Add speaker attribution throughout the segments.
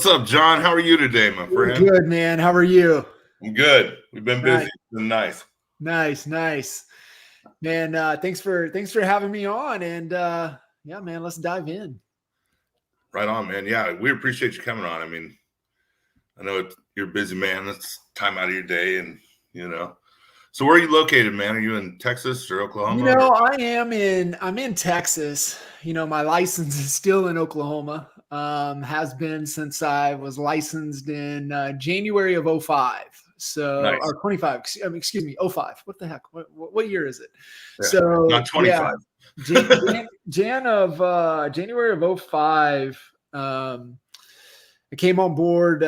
Speaker 1: What's up, John? How are you today, my friend?
Speaker 2: Good, man. How are you?
Speaker 1: I'm good. We've been busy.
Speaker 2: Nice.
Speaker 1: It's been nice.
Speaker 2: Nice. Man, thanks for having me on. And yeah, man, let's dive in.
Speaker 1: Right on, man. Yeah, we appreciate you coming on. I mean, I know you're a busy man. It's time out of your day, and So where are you located, man? Are you in Texas or Oklahoma?
Speaker 2: I'm in Texas. My license is still in Oklahoma. Has been since I was licensed in January of 05. So,
Speaker 1: Nice.
Speaker 2: or 25, excuse me, 05. What the heck? What year is it?
Speaker 1: Yeah,
Speaker 2: So
Speaker 1: not 25.
Speaker 2: Yeah, January of 05. I came on board,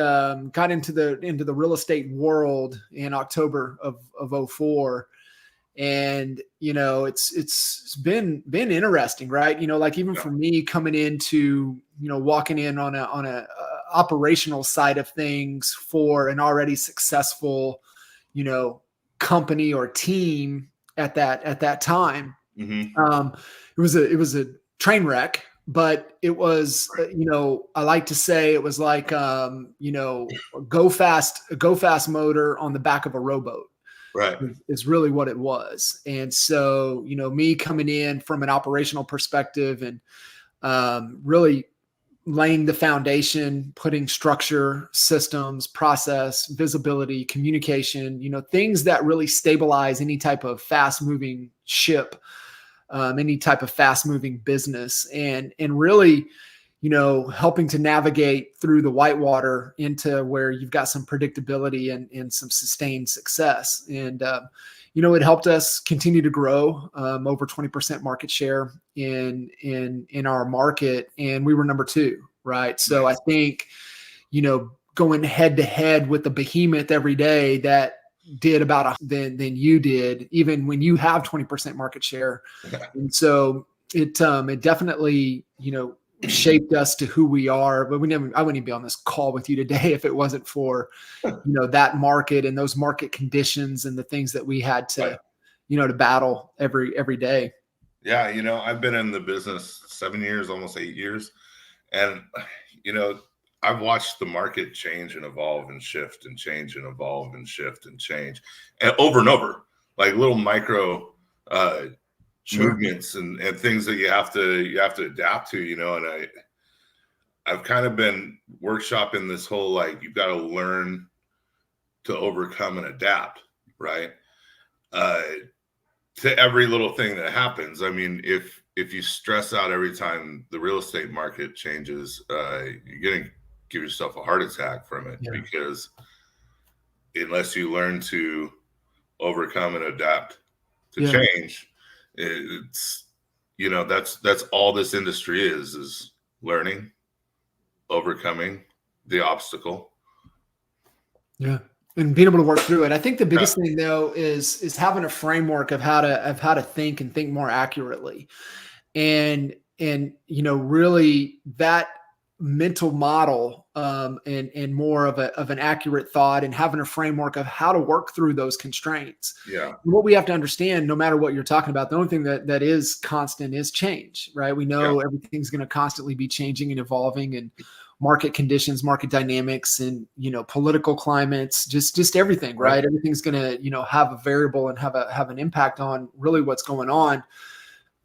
Speaker 2: got into the real estate world in October of 04. And, it's been interesting, right? Like even for me coming into, walking in on a operational side of things for an already successful, company or team at that time.
Speaker 1: Mm-hmm.
Speaker 2: It was a train wreck, but it was, I like to say it was like, a go fast motor on the back of a rowboat.
Speaker 1: Right.
Speaker 2: Is really what it was. And so, me coming in from an operational perspective and really laying the foundation, putting structure, systems, process, visibility, communication, things that really stabilize any type of fast moving ship, any type of fast moving business, and really, helping to navigate through the whitewater into where you've got some predictability and some sustained success. And, it helped us continue to grow, over 20% market share in our market. And we were number 2, right? So I think, going head to head with the behemoth every day that did about than you did, even when you have 20% market share. And so it definitely, shaped us to who we are. But I wouldn't even be on this call with you today if it wasn't for, that market and those market conditions and the things that we had to, to battle every day.
Speaker 1: Yeah. I've been in the business 7 years, almost 8 years. And, I've watched the market change and evolve and shift and change and evolve and shift and change and over, like little micro, movements and things that you have to adapt to, and I've kind of been workshopping this whole, like, you've got to learn to overcome and adapt, right? To every little thing that happens. I mean, if you stress out every time the real estate market changes, you're going to give yourself a heart attack from it, because unless you learn to overcome and adapt to change, it's, that's all this industry is learning, overcoming the obstacle.
Speaker 2: Yeah. And being able to work through it. I think the biggest thing though is having a framework of how to think and think more accurately. And really that mental model, and more of an accurate thought, and having a framework of how to work through those constraints.
Speaker 1: Yeah.
Speaker 2: What we have to understand, no matter what you're talking about, the only thing that is constant is change, right? We know everything's going to constantly be changing and evolving, and market conditions, market dynamics, and, political climates, just everything, right? Everything's going to, have a variable and have an impact on really what's going on,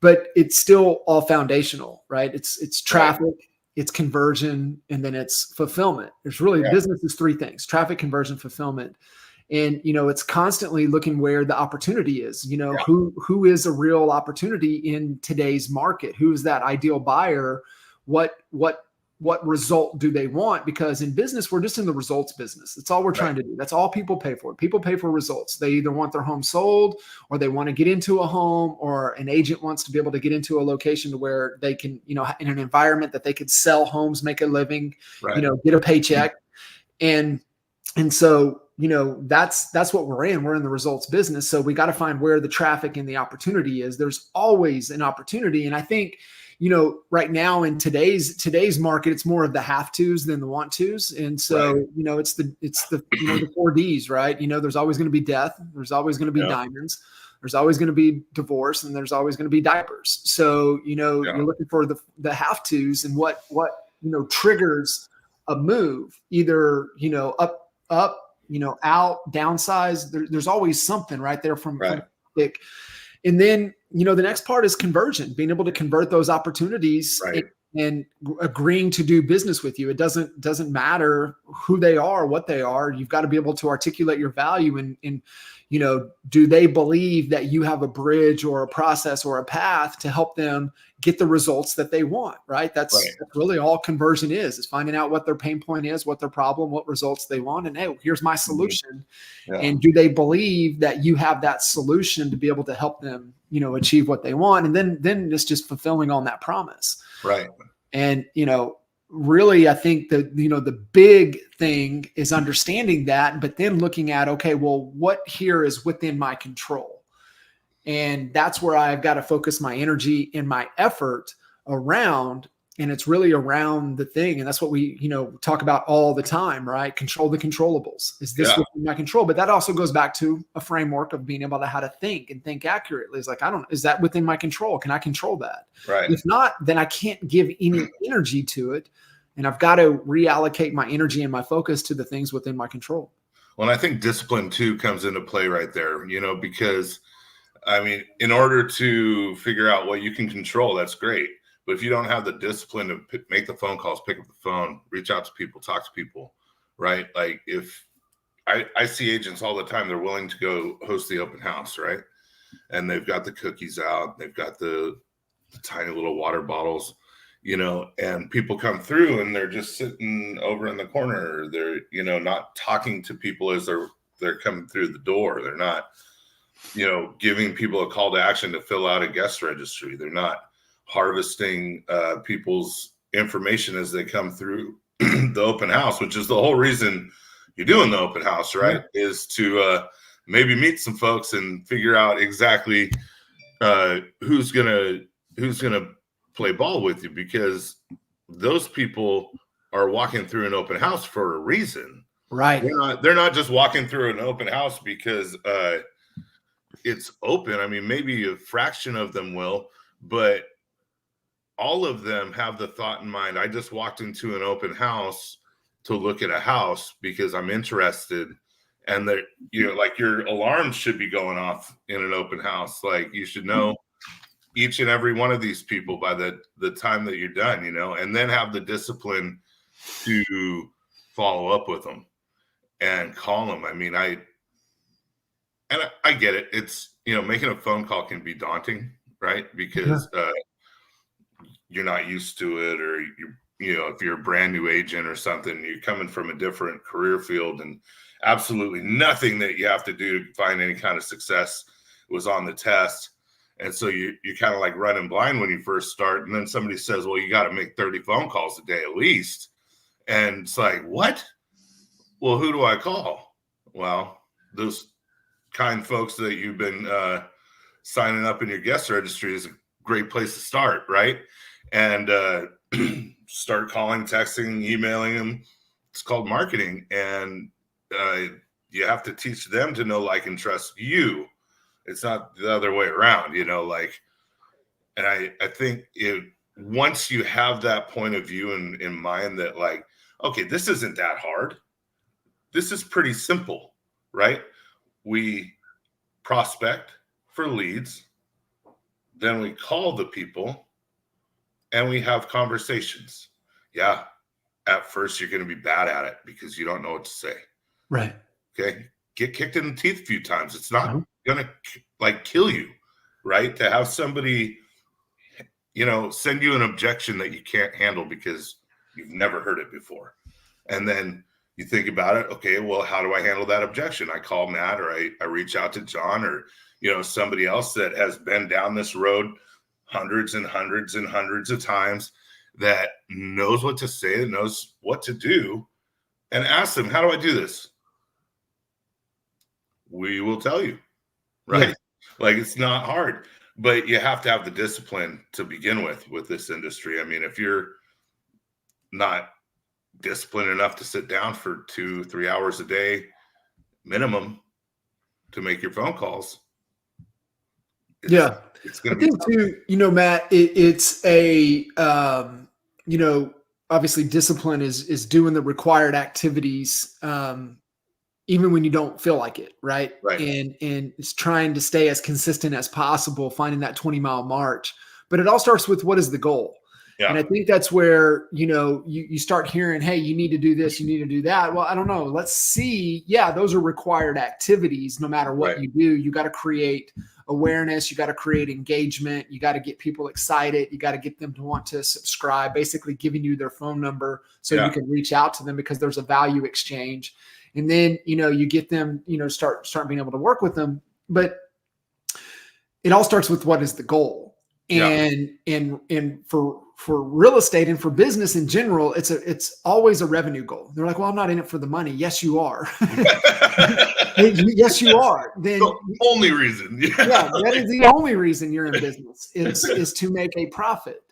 Speaker 2: but it's still all foundational, right? It's traffic, it's conversion, and then it's fulfillment. There's really business is 3 things: traffic, conversion, fulfillment. And, it's constantly looking where the opportunity is, who is a real opportunity in today's market? Who is that ideal buyer? What result do they want? Because in business, we're just in the results business. That's all we're trying to do. That's all people pay for. People pay for results. They either want their home sold, or they want to get into a home, or an agent wants to be able to get into a location to where they can, in an environment that they could sell homes, make a living, get a paycheck. And so, that's what we're in. We're in the results business. So we got to find where the traffic and the opportunity is. There's always an opportunity. And I think, right now in today's market, it's more of the have tos than the want tos. And so, it's the 4 Ds, right? There's always going to be death. There's always going to be diamonds. There's always going to be divorce, and there's always going to be diapers. So, you're looking for the have tos, and what triggers a move, either, up, out, downsize. There's always something right there from
Speaker 1: Right.
Speaker 2: pick. And then, the next part is conversion, being able to convert those opportunities
Speaker 1: Right.
Speaker 2: and agreeing to do business with you. It doesn't matter who they are, what they are. You've got to be able to articulate your value and do they believe that you have a bridge or a process or a path to help them get the results that they want, right? That's really all conversion is finding out what their pain point is, what their problem, what results they want. And hey, here's my solution.
Speaker 1: Yeah.
Speaker 2: And do they believe that you have that solution to be able to help them, achieve what they want? And then it's just fulfilling on that promise.
Speaker 1: Right.
Speaker 2: And, really, I think that, the big thing is understanding that, but then looking at, okay, well, what here is within my control? And that's where I've got to focus my energy and my effort around. And it's really around the thing. And that's what we, talk about all the time, right? Control the controllables. Is this within my control? But that also goes back to a framework of being able to how to think and think accurately. It's like, is that within my control? Can I control that?
Speaker 1: Right.
Speaker 2: If not, then I can't give any energy to it. And I've got to reallocate my energy and my focus to the things within my control.
Speaker 1: Well, I think discipline too comes into play right there, because I mean, in order to figure out what you can control, that's great. But if you don't have the discipline to make the phone calls, pick up the phone, reach out to people, talk to people, right? Like if I see agents all the time, they're willing to go host the open house, right? And they've got the cookies out, they've got the tiny little water bottles, and people come through and they're just sitting over in the corner. They're, not talking to people as they're coming through the door. They're not, giving people a call to action to fill out a guest registry. They're not harvesting people's information as they come through the open house, which is the whole reason you're doing the open house, right? Yeah. Is to maybe meet some folks and figure out exactly who's gonna play ball with you, because those people are walking through an open house for a reason,
Speaker 2: right?
Speaker 1: They're not just walking through an open house because it's open. I mean, maybe a fraction of them will, but all of them have the thought in mind, I just walked into an open house to look at a house because I'm interested. And that, like your alarms should be going off in an open house. Like you should know each and every one of these people by the time that you're done, and then have the discipline to follow up with them and call them. I mean, I get it. It's, making a phone call can be daunting, right? Because you're not used to it, or if you're a brand new agent or something, you're coming from a different career field and absolutely nothing that you have to do to find any kind of success was on the test. And so you're kind of like running blind when you first start. And then somebody says, well, you got to make 30 phone calls a day at least. And it's like, what? Well, who do I call? Well, those kind folks that you've been signing up in your guest registry is a great place to start, right? And start calling, texting, emailing them. It's called marketing. And you have to teach them to know, like, and trust you. It's not the other way around, and I think once you have that point of view in mind that, like, okay, this isn't that hard. This is pretty simple, right? We prospect for leads, then we call the people and we have conversations. Yeah. At first you're going to be bad at it because you don't know what to say.
Speaker 2: Right.
Speaker 1: Okay. Get kicked in the teeth a few times. It's not going to kill you, right? To have somebody, send you an objection that you can't handle because you've never heard it before. And then you think about it. Okay, well, how do I handle that objection? I call Matt, or I reach out to John, or, somebody else that has been down this road hundreds and hundreds and hundreds of times, that knows what to say, that knows what to do, and ask them, how do I do this? We will tell you, right? Yeah. Like, it's not hard, but you have to have the discipline to begin with this industry. I mean, if you're not disciplined enough to sit down for 2-3 hours a day minimum to make your phone calls,
Speaker 2: it's going to be tough. Too, Matt, it's a, obviously discipline is doing the required activities, even when you don't feel like it, right?
Speaker 1: Right.
Speaker 2: And it's trying to stay as consistent as possible, finding that 20-mile march. But it all starts with, what is the goal? And I
Speaker 1: Yeah.
Speaker 2: think that's where, you start hearing, hey, you need to do this, you need to do that. Well, I don't know. Let's see. Yeah, those are required activities. No matter what
Speaker 1: Right.
Speaker 2: you do, you got to create awareness. You got to create engagement. You got to get people excited. You got to get them to want to subscribe, basically giving you their phone number so you
Speaker 1: Yeah.
Speaker 2: can reach out to them, because there's a value exchange. And then, you get them, start being able to work with them. But it all starts with, what is the goal?
Speaker 1: Yeah.
Speaker 2: And for real estate and for business in general, it's always a revenue goal. They're like, well, I'm not in it for the money. Yes, you are. Yes, you are. Then
Speaker 1: The only reason.
Speaker 2: yeah, that is the only reason you're in business, is to make a profit.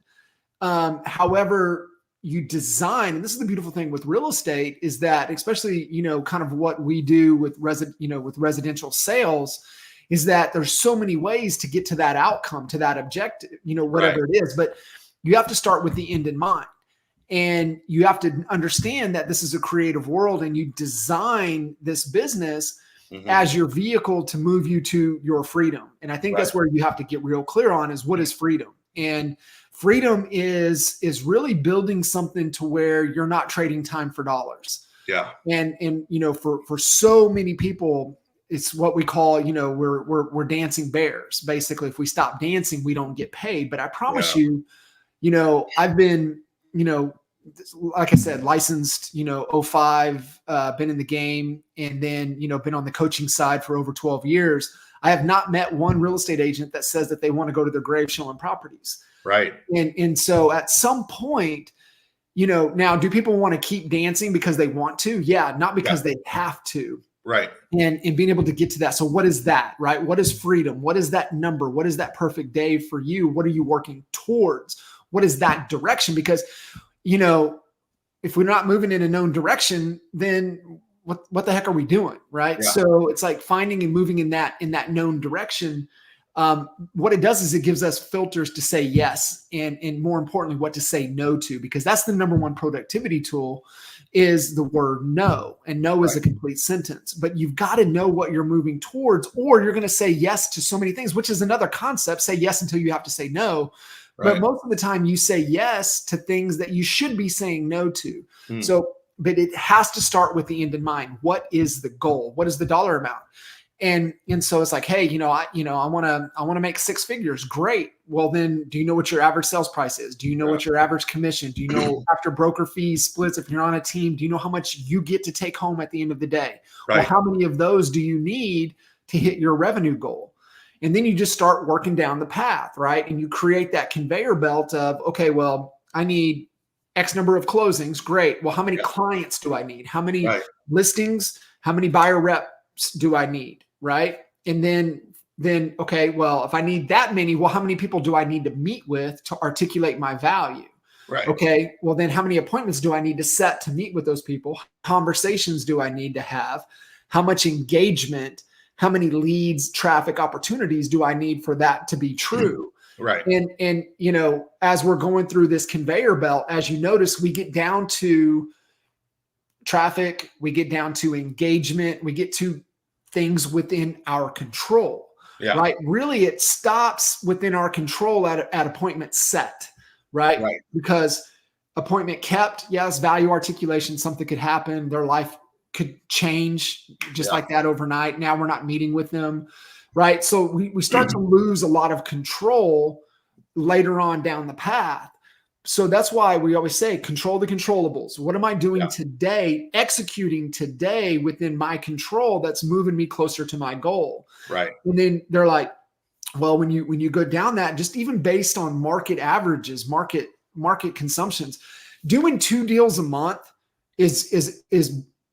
Speaker 2: However, you design, and this is the beautiful thing with real estate, is that, especially, kind of what we do with with residential sales, is that there's so many ways to get to that outcome, to that objective, whatever
Speaker 1: Right.
Speaker 2: it is. But you have to start with the end in mind. And you have to understand that this is a creative world, and you design this business
Speaker 1: Mhm.
Speaker 2: as your vehicle to move you to your freedom. And I think
Speaker 1: Right.
Speaker 2: that's where you have to get real clear on, is, what is freedom? And freedom is really building something to where you're not trading time for dollars.
Speaker 1: Yeah.
Speaker 2: And for so many people, it's what we call, we're dancing bears. Basically, if we stop dancing, we don't get paid. But I promise
Speaker 1: Yeah.
Speaker 2: you, I've been, like I said, licensed, '05, been in the game, and then, been on the coaching side for over 12 years. I have not met one real estate agent that says that they want to go to their grave showing properties.
Speaker 1: Right.
Speaker 2: And so at some point, now, do people want to keep dancing because they want to? Yeah, not because they have to.
Speaker 1: Right.
Speaker 2: And being able to get to that. So what is that, right? What is freedom? What is that number? What is that perfect day for you? What are you working towards? What is that direction? Because, if we're not moving in a known direction, then what the heck are we doing, right?
Speaker 1: Yeah.
Speaker 2: So it's like finding and moving in that known direction. What it does is it gives us filters to say yes, and more importantly, what to say no to, because that's the number one productivity tool, is the word no. And no is a complete sentence, but you've got to know what you're moving towards, or you're going to say yes to so many things, which is another concept. Say yes until you have to say no.
Speaker 1: Right.
Speaker 2: But most of the time you say yes to things that you should be saying no to. So, but it has to start with the end in mind. What is the goal? What is the dollar amount? And so it's like, hey, I want to make six figures. Great. Well, then, do you know what your average sales price is? Do you know what your average commission? Do you know, after broker fees, splits, if you're on a team, do you know how much you get to take home at the end of the day?
Speaker 1: Right.
Speaker 2: Well, how many of those do you need to hit your revenue goal? And then you just start working down the path, right? And you create that conveyor belt of, okay, well, I need X number of closings. Great. Well, how many clients do I need? How many listings? How many buyer reps do I need? Right. And then, okay, well, if I need that many, well, how many people do I need to meet with to articulate my value?
Speaker 1: Right.
Speaker 2: Okay. Well, then how many appointments do I need to set to meet with those people? Conversations do I need to have? How much engagement? How many leads, traffic opportunities do I need for that to be true?
Speaker 1: Right.
Speaker 2: And as we're going through this conveyor belt, as you notice, we get down to traffic, we get down to engagement, we get to things within our control, right? Really, it stops within our control at appointment set, right? Because appointment kept, yes, value articulation, something could happen. Their life could change just like that overnight. Now we're not meeting with them, right? So we start to lose a lot of control later on down the path. So that's why we always say, control the controllables. What am I doing today, executing today within my control that's moving me closer to my goal?
Speaker 1: Right.
Speaker 2: And then they're like, well, when you go down that, just even based on market averages, market consumptions, doing 2 deals a month is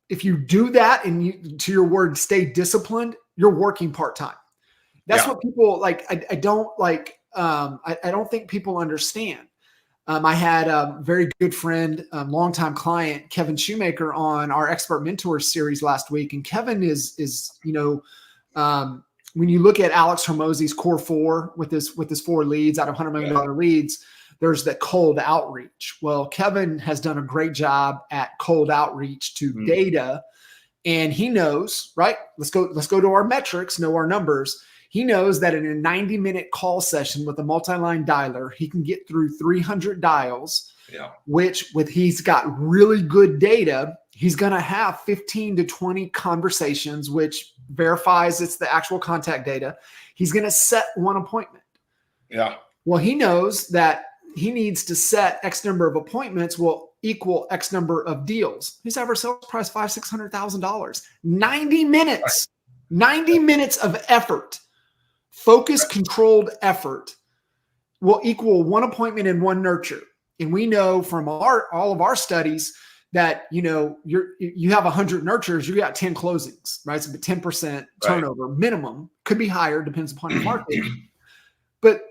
Speaker 2: if you do that and you, to your word, stay disciplined, you're working part-time. That's what people like. I don't like, I don't think people understand. I had a very good friend, longtime client, Kevin Shoemaker, on our Expert Mentors series last week. And Kevin is when you look at Alex Hormozi's core 4 with his 4 leads out of $100 million leads, there's the cold outreach. Well, Kevin has done a great job at cold outreach to data, and he knows, right? Let's go to our metrics, know our numbers. He knows that in a 90-minute call session with a multi-line dialer, he can get through 300 dials, which he's got really good data. He's going to have 15 to 20 conversations, which verifies it's the actual contact data. He's going to set one appointment.
Speaker 1: Yeah.
Speaker 2: Well, he knows that he needs to set X number of appointments will equal X number of deals. His average sales price, $500,000-$600,000. 90 minutes, 90 minutes of effort, focused, controlled effort will equal one appointment and one nurture. And we know from all of our studies that, you have 100 nurtures, you got 10 closings, right? So 10% turnover minimum, could be higher, depends upon your market. But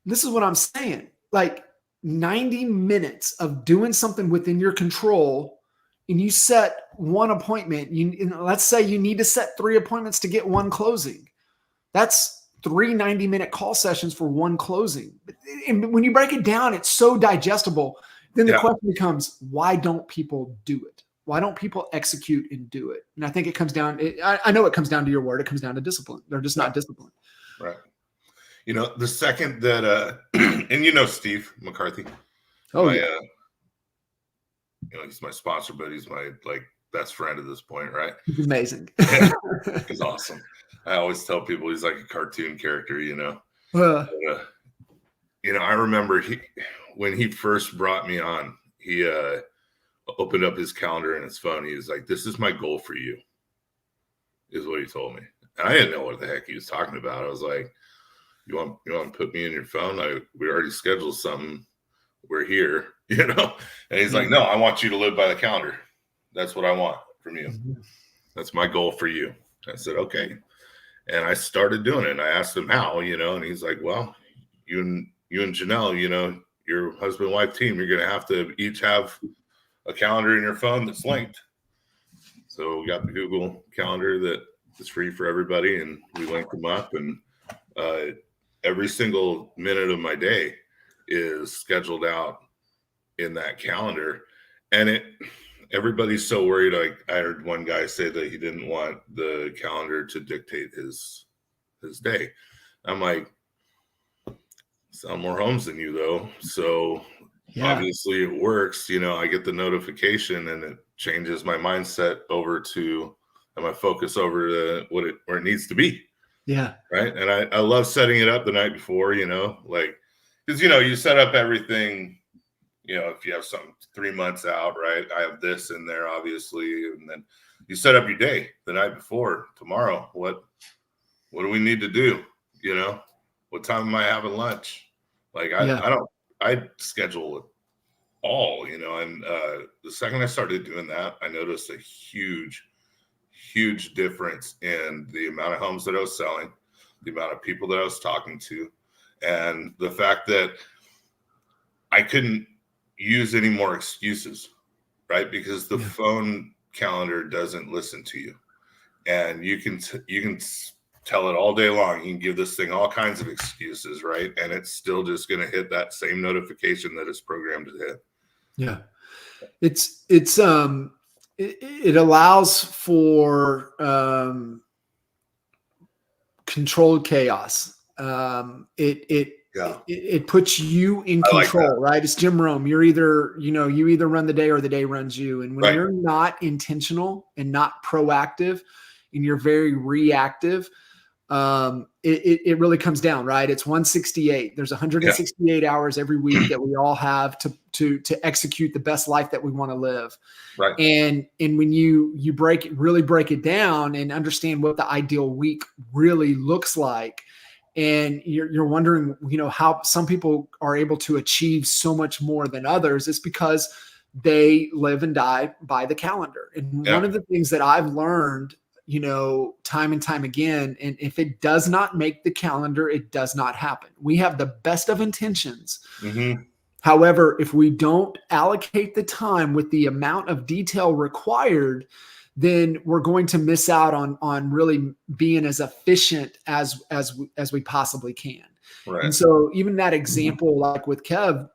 Speaker 2: this is what I'm saying. Like 90 minutes of doing something within your control, and you set one appointment. Let's say you need to set 3 appointments to get one closing. That's 3 90-minute call sessions for one closing. And when you break it down, it's so digestible. Then the question becomes, why don't people do it? Why don't people execute and do it? And I think it comes down, I know it comes down to your word. It comes down to discipline. They're just not disciplined.
Speaker 1: Right. The second that, and Steve McCarthy. He's my sponsor, but he's my best friend at this point, right?
Speaker 2: He's amazing.
Speaker 1: He's awesome. I always tell people he's like a cartoon character, I remember when he first brought me on, he opened up his calendar and his phone. He was like, "This is my goal for you," is what he told me. And I didn't know what the heck he was talking about. I was like, You want to put me in your phone? We already scheduled something. We're here, And he's like, "No, I want you to live by the calendar. That's what I want from you. That's my goal for you." I said, "Okay." And I started doing it. And I asked him how, and he's like, "Well, you and Janelle, your husband and wife team, you're going to have to each have a calendar in your phone that's linked." So we got the Google Calendar that is free for everybody, and we linked them up, and every single minute of my day is scheduled out in that calendar. And everybody's so worried. I heard one guy say that he didn't want the calendar to dictate his day. I'm like, "Sell more homes than you, though." So obviously it works. I get the notification and it changes my mindset over to, and my focus over to where it needs to be.
Speaker 2: Yeah.
Speaker 1: Right. And I love setting it up the night before, because, you set up everything, if you have something 3 months out, right? I have this in there, obviously. And then you set up your day the night before. Tomorrow, what do we need to do? What time am I having lunch? I schedule it all, and the second I started doing that, I noticed a huge difference in the amount of homes that I was selling, the amount of people that I was talking to, and the fact that I couldn't use any more excuses, right? Because the phone calendar doesn't listen to you, and you can tell it all day long. You can give this thing all kinds of excuses, right? And it's still just going to hit that same notification that it's programmed to hit.
Speaker 2: Yeah. It allows for controlled chaos. It puts you in control, right? It's Jim Rome. You're either, you either run the day or the day runs you. And when you're not intentional and not proactive and you're very reactive, it really comes down, right? It's 168. There's 168 hours every week that we all have to execute the best life that we want to live.
Speaker 1: Right.
Speaker 2: And when you really break it down and understand what the ideal week really looks like, and you're wondering, how some people are able to achieve so much more than others, it's because they live and die by the calendar. And one of the things that I've learned, time and time again, and if it does not make the calendar, it does not happen. We have the best of intentions.
Speaker 1: Mm-hmm.
Speaker 2: However, if we don't allocate the time with the amount of detail required, then we're going to miss out on really being as efficient as we possibly can.
Speaker 1: Right.
Speaker 2: And so even that example, like with Kev,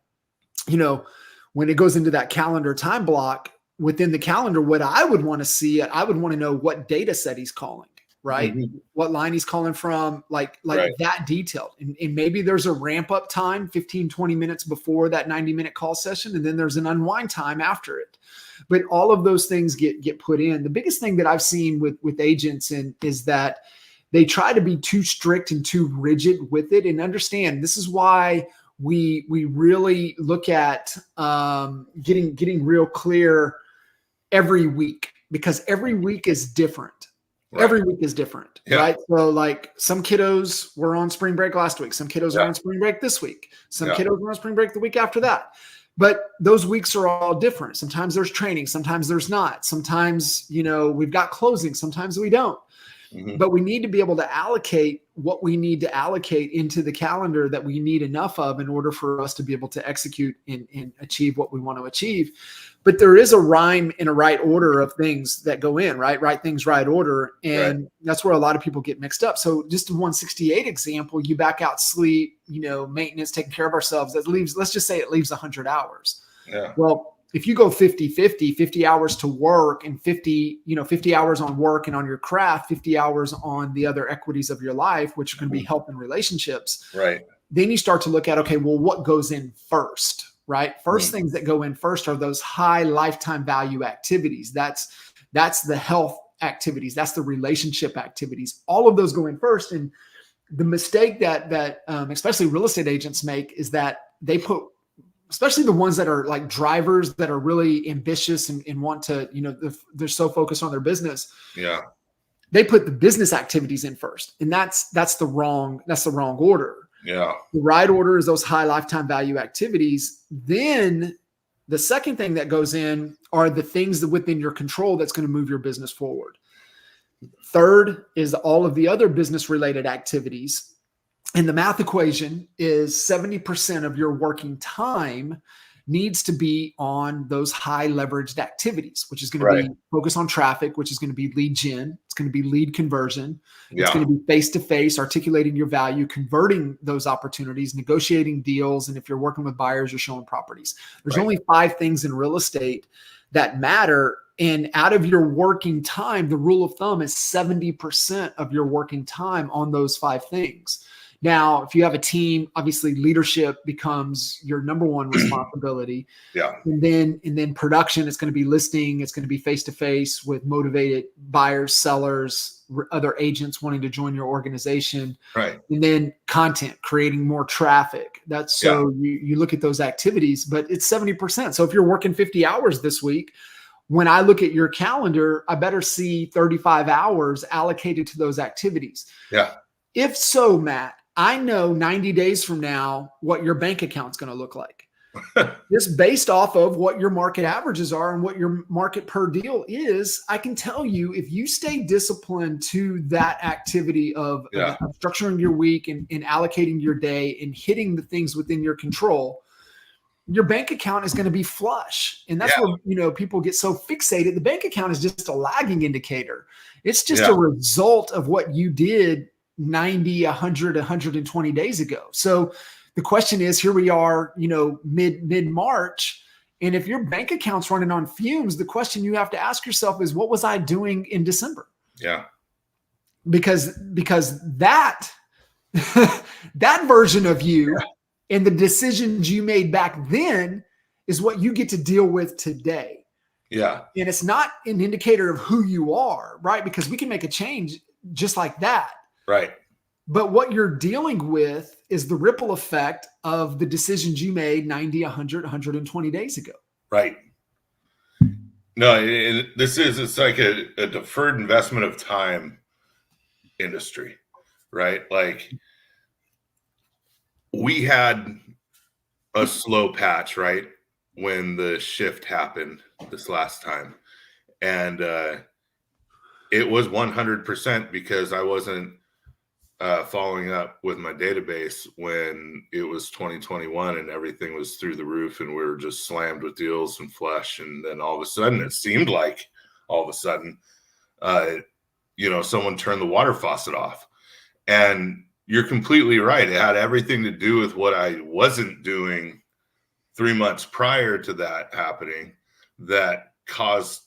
Speaker 2: you know, when it goes into that calendar time block within the calendar, what I would want to see, I would want to know what data set he's calling, right?
Speaker 1: Mm-hmm.
Speaker 2: What line he's calling from, like
Speaker 1: Right.
Speaker 2: that detailed. And maybe there's a ramp up time, 15, 20 minutes before that 90-minute call session. And then there's an unwind time after it. But all of those things get put in. The biggest thing that I've seen with agents is that they try to be too strict and too rigid with it. And understand, this is why we really look at getting real clear every week, because every week is different.
Speaker 1: Right.
Speaker 2: Every week is different, right? So like some kiddos were on spring break last week. Some kiddos are on spring break this week. Some kiddos were on spring break the week after that. But those weeks are all different. Sometimes there's training. Sometimes there's not. Sometimes, we've got closing. Sometimes we don't. Mm-hmm. But we need to be able to allocate what we need to allocate into the calendar that we need enough of in order for us to be able to execute and achieve what we want to achieve. But there is a rhyme and a right order of things that go in, right? Right things, right order. And that's where a lot of people get mixed up. So just a 168 example, you back out sleep, maintenance, taking care of ourselves, that leaves, let's just say it leaves 100 hours.
Speaker 1: Yeah.
Speaker 2: Well, if you go 50 hours to work and 50 hours on work and on your craft, 50 hours on the other equities of your life, which are going to be health and relationships.
Speaker 1: Right.
Speaker 2: Then you start to look at, okay, well, what goes in first, right? First things that go in first are those high lifetime value activities. That's the health activities. That's the relationship activities. All of those go in first. And the mistake that especially real estate agents make is that they put, especially the ones that are like drivers that are really ambitious and want to, they're so focused on their business.
Speaker 1: Yeah.
Speaker 2: They put the business activities in first. And that's the wrong order.
Speaker 1: Yeah.
Speaker 2: The right order is those high lifetime value activities. Then the second thing that goes in are the things that within your control that's going to move your business forward. Third is all of the other business related activities. And the math equation is 70% of your working time needs to be on those high leveraged activities, which is going to be focus on traffic, which is going to be lead gen. It's going to be lead conversion. It's going to be face-to-face, articulating your value, converting those opportunities, negotiating deals. And if you're working with buyers, you're showing properties. There's only 5 things in real estate that matter. And out of your working time, the rule of thumb is 70% of your working time on those 5 things. Now, if you have a team, obviously leadership becomes your number one responsibility.
Speaker 1: Yeah.
Speaker 2: And then production, it's going to be listing. It's going to be face-to-face with motivated buyers, sellers, other agents wanting to join your organization.
Speaker 1: Right.
Speaker 2: And then content, creating more traffic. That's so you look at those activities, but it's 70%. So if you're working 50 hours this week, when I look at your calendar, I better see 35 hours allocated to those activities.
Speaker 1: Yeah.
Speaker 2: If so, Matt, I know 90 days from now what your bank account's going to look like. Just based off of what your market averages are and what your market per deal is, I can tell you if you stay disciplined to that activity of structuring your week and allocating your day and hitting the things within your control, your bank account is going to be flush. And that's where, people get so fixated. The bank account is just a lagging indicator. It's just a result of what you did 90, 100, 120 days ago. So the question is, here we are, mid-March. And if your bank account's running on fumes, the question you have to ask yourself is, what was I doing in December?
Speaker 1: Yeah.
Speaker 2: Because that, that version of you and the decisions you made back then is what you get to deal with today.
Speaker 1: Yeah.
Speaker 2: And it's not an indicator of who you are, right? Because we can make a change just like that.
Speaker 1: Right.
Speaker 2: But what you're dealing with is the ripple effect of the decisions you made 90, 100, 120 days ago.
Speaker 1: Right. No, it's like a deferred investment of time industry, right? Like we had a slow patch, right? When the shift happened this last time. And it was 100% because I wasn't following up with my database when it was 2021 and everything was through the roof and we were just slammed with deals and flush. And then all of a sudden, it seemed like all of a sudden, someone turned the water faucet off. And you're completely right. It had everything to do with what I wasn't doing 3 months prior to that happening that caused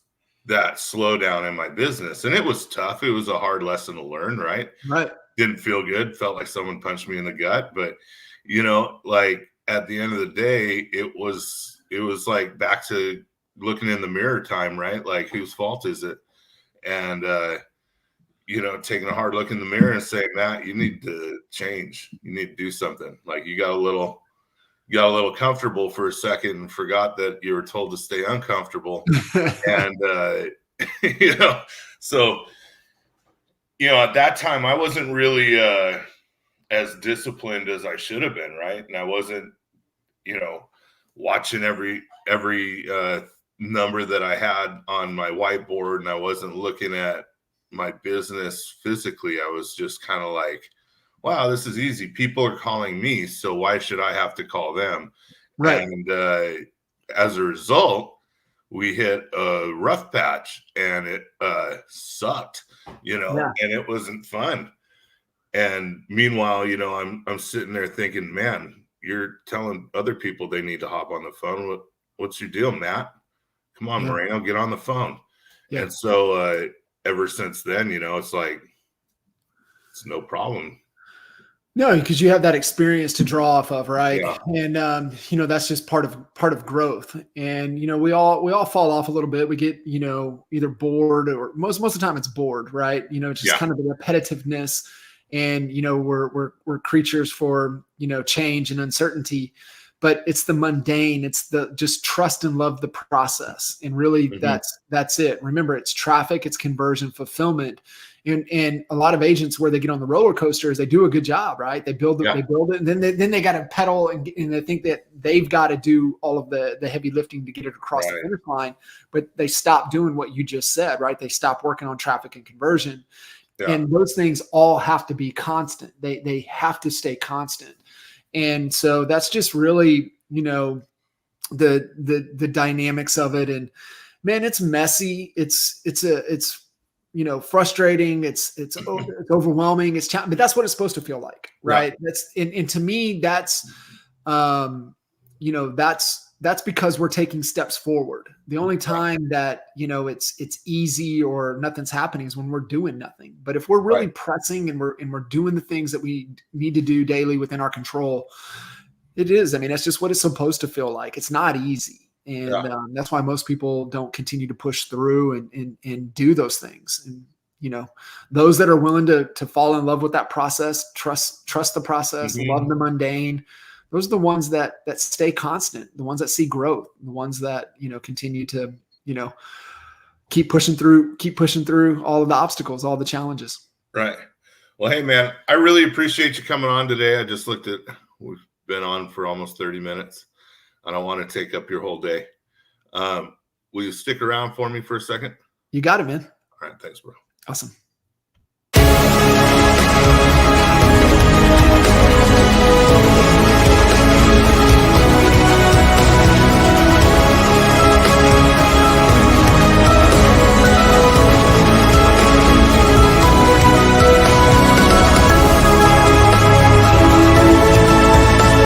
Speaker 1: that slowdown in my business. And it was tough. It was a hard lesson to learn, right?
Speaker 2: Right.
Speaker 1: Didn't feel good. Felt like someone punched me in the gut. But, you know, like at the end of the day, it was like back to looking in the mirror time, right? Like, whose fault is it? And, you know, taking a hard look in the mirror and saying, Matt, you need to change. You need to do something. Like, you got a little comfortable for a second and forgot that you were told to stay uncomfortable. And, you know, so, you know, at that time I wasn't really as disciplined as I should have been, right? And I wasn't, you know, watching every number that I had on my whiteboard, and I wasn't looking at my business physically. I was just kind of like, wow, this is easy. People are calling me, so why should I have to call them?
Speaker 2: Right.
Speaker 1: And as a result, we hit a rough patch, and it sucked, you know,
Speaker 2: Yeah.
Speaker 1: and it wasn't fun. And meanwhile, you know, I'm sitting there thinking, man, you're telling other people they need to hop on the phone. What's your deal, Matt? Come on,
Speaker 2: Yeah.
Speaker 1: Moreno, get on the phone.
Speaker 2: Yeah.
Speaker 1: And so ever since then, you know, it's like, it's no problem.
Speaker 2: No, because you have that experience to draw off of, right?
Speaker 1: Yeah.
Speaker 2: And you know, that's just part of growth. And you know, we all fall off a little bit. We get, you know, either bored, or most of the time it's bored, right? You know, just kind of the repetitiveness. And you know, we're creatures for, you know, change and uncertainty. But it's the mundane. It's the just trust and love the process. And really, that's it. Remember, it's traffic, it's conversion, fulfillment. And a lot of agents, where they get on the roller coaster, is they do a good job, right? They build it, and then they got to pedal, and they think that they've got to do all of the heavy lifting to get it across the finish line. But they stop doing what you just said, right? They stop working on traffic and conversion. Yeah. And those things all have to be constant. They have to stay constant. And so that's just really, you know, the dynamics of it. And man, it's messy. It's you know, frustrating. It's overwhelming. But that's what it's supposed to feel like, right? Yeah. That's and to me, that's you know, that's because we're taking steps forward. The only time that, you know, it's easy or nothing's happening is when we're doing nothing. But if we're really pressing and we're doing the things that we need to do daily within our control, it is. I mean, that's just what it's supposed to feel like. It's not easy. And that's why most people don't continue to push through and do those things. And, you know, those that are willing to fall in love with that process, trust the process, love the mundane, those are the ones that stay constant, the ones that see growth, the ones that, you know, continue to, you know, keep pushing through all of the obstacles, all the challenges.
Speaker 1: Right. Well, hey, man, I really appreciate you coming on today. I just looked at, we've been on for almost 30 minutes. I don't want to take up your whole day. Will you stick around for me for a second?
Speaker 2: You got it, man.
Speaker 1: All right. Thanks, bro.
Speaker 2: Awesome.